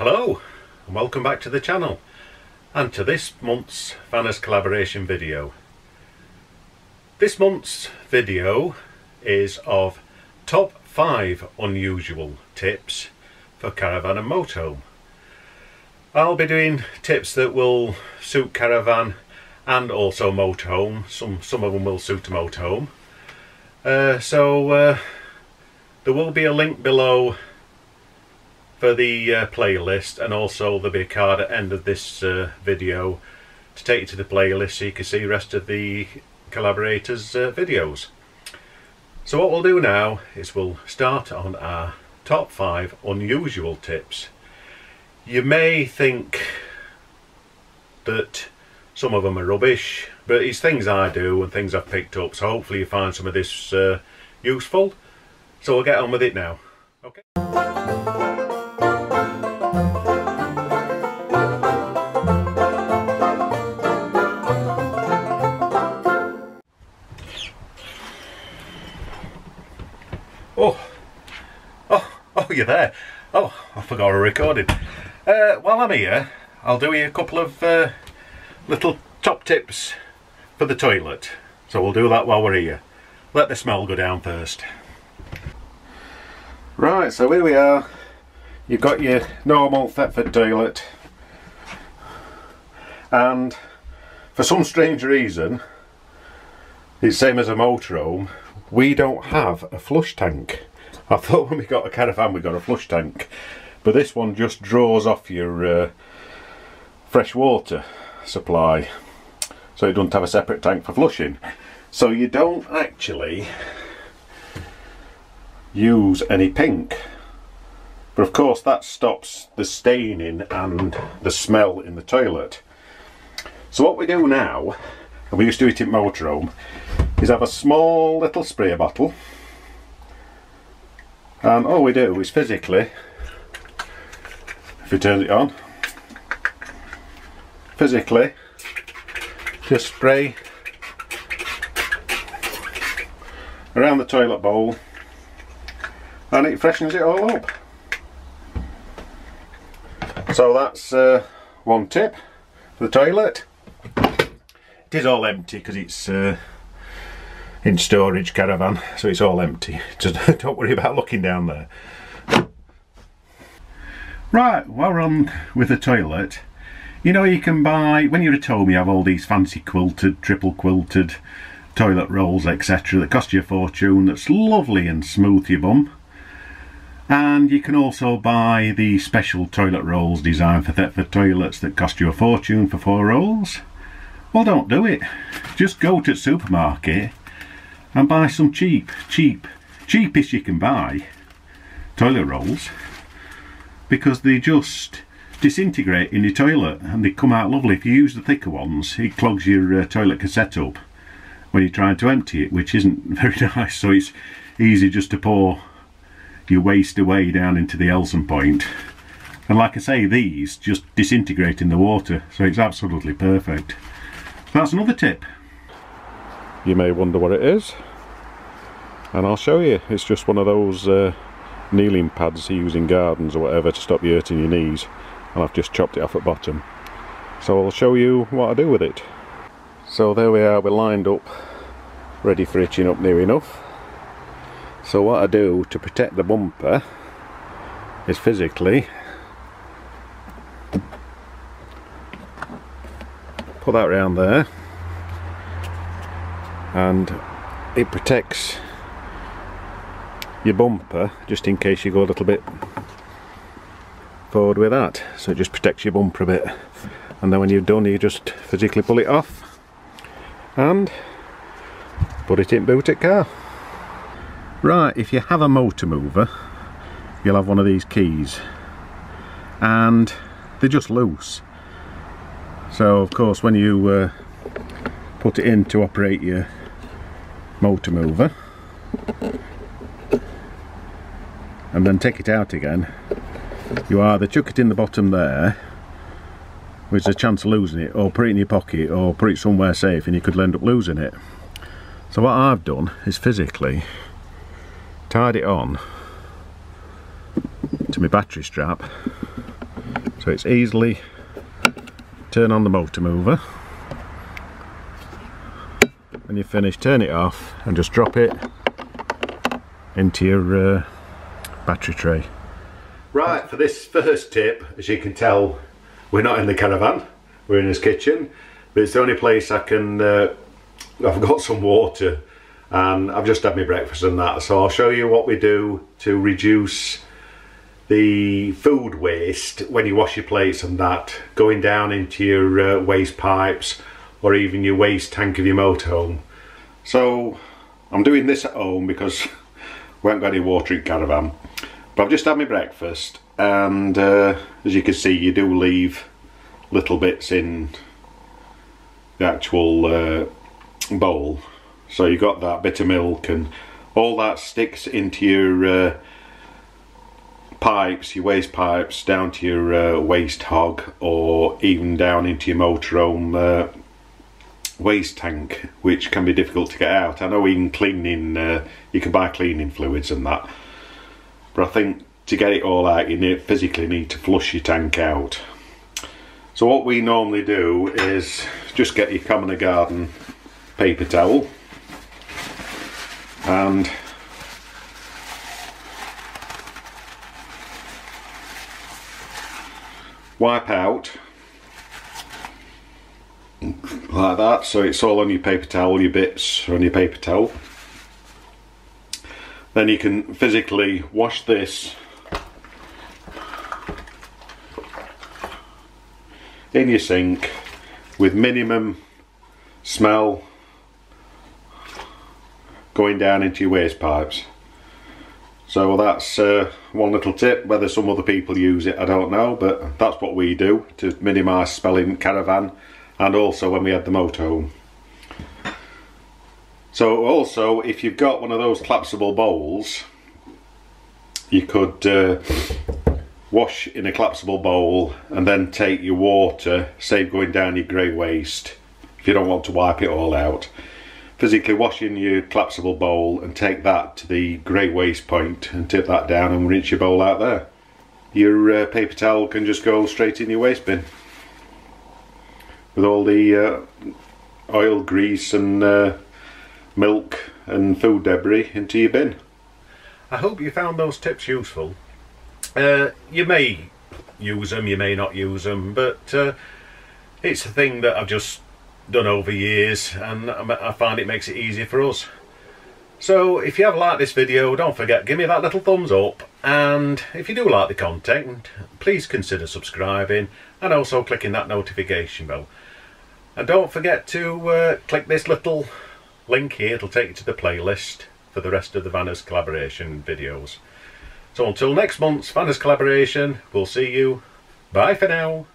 Hello and welcome back to the channel and to this month's Vanners collaboration video. This month's video is of top 5 unusual tips for caravan and motorhome. I'll be doing tips that will suit caravan and also motorhome. Some of them will suit a motorhome. So there will be a link below for the playlist, and also there'll be a card at the end of this video to take you to the playlist so you can see the rest of the collaborators' videos. So what we'll do now is we'll start on our top 5 unusual tips. You may think that some of them are rubbish, but it's things I do and things I've picked up, so hopefully you find some of this useful. So we'll get on with it now. Okay. Oh, you're there. Oh, I forgot I recorded. While I'm here, I'll do you a couple of little top tips for the toilet. So we'll do that while we're here. Let the smell go down first. Right, so here we are. You've got your normal Thetford toilet, and for some strange reason, it's the same as a motorhome, we don't have a flush tank. I thought when we got a caravan we got a flush tank, but this one just draws off your fresh water supply, so it doesn't have a separate tank for flushing. So you don't actually use any pink, but of course that stops the staining and the smell in the toilet. So what we do now, and we used to do it in motorhome, is have a small little sprayer bottle, and all we do is physically, if you turn it on, physically just spray around the toilet bowl, and it freshens it all up. So that's one tip for the toilet. It is all empty because it's in storage caravan, so it's all empty. Just don't worry about looking down there. Right, while we're on with the toilet, you know, you can buy, when you're at home, you have all these fancy quilted, triple quilted toilet rolls, etc. that cost you a fortune, that's lovely and smooth your bum. And you can also buy the special toilet rolls designed for Thetford toilets that cost you a fortune for 4 rolls. Well, don't do it. Just go to the supermarket and buy some cheapest you can buy toilet rolls, because they just disintegrate in your toilet and they come out lovely. If you use the thicker ones, it clogs your toilet cassette up when you're trying to empty it, which isn't very nice. So it's easy just to pour your waste away down into the Elson point, and like I say, these just disintegrate in the water, so it's absolutely perfect. So that's another tip. You may wonder what it is, and I'll show you. It's just one of those kneeling pads you use in gardens or whatever to stop you hurting your knees, and I've just chopped it off at bottom. So I'll show you what I do with it. So there we are, we're lined up, ready for hitching up near enough. So what I do to protect the bumper is physically put that around there, and it protects your bumper just in case you go a little bit forward with that. So it just protects your bumper a bit, and then when you're done you just physically pull it off and put it in boot at car. Right, if you have a motor mover, you'll have one of these keys, and they're just loose. So of course when you put it in to operate your motor mover and then take it out again, you either chuck it in the bottom there, which is a chance of losing it, or put it in your pocket, or put it somewhere safe and you could end up losing it. So what I've done is physically tied it on to my battery strap So it's easily turn on the motor mover. When you're finished, turn it off and just drop it into your battery tray. Right, for this first tip, as you can tell, we're not in the caravan, we're in his kitchen, but it's the only place I can, I've got some water and I've just had my breakfast and that, so I'll show you what we do to reduce the food waste when you wash your plates and that, going down into your waste pipes or even your waste tank of your motorhome. So I'm doing this at home because we haven't got any water in caravan. But I've just had my breakfast and as you can see, you do leave little bits in the actual bowl. So you got that bit of milk and all that sticks into your pipes, your waste pipes, down to your waste hog or even down into your motorhome waste tank, which can be difficult to get out. I know even cleaning, you can buy cleaning fluids and that, but I think to get it all out you physically need to flush your tank out. So what we normally do is just get your common garden paper towel and wipe out like that, so it's all on your paper towel, your bits are on your paper towel. Then you can physically wash this in your sink with minimum smell going down into your waste pipes. So that's one little tip. Whether some other people use it, I don't know, but that's what we do to minimise smelling caravan, and also when we had the motorhome. So also, if you've got one of those collapsible bowls, you could wash in a collapsible bowl and then take your water, save going down your grey waste if you don't want to wipe it all out. Physically wash in your collapsible bowl and take that to the grey waste point and tip that down and rinse your bowl out there. Your paper towel can just go straight in your waste bin with all the oil, grease and milk and food debris into your bin. I hope you found those tips useful. You may use them, you may not use them, but it's a thing that I've just done over years and I find it makes it easier for us. So if you have liked this video, don't forget, give me that little thumbs up, and if you do like the content, please consider subscribing and also clicking that notification bell. And don't forget to click this little link here, it'll take you to the playlist for the rest of the Vanners collaboration videos. So until next month's Vanners collaboration, we'll see you. Bye for now.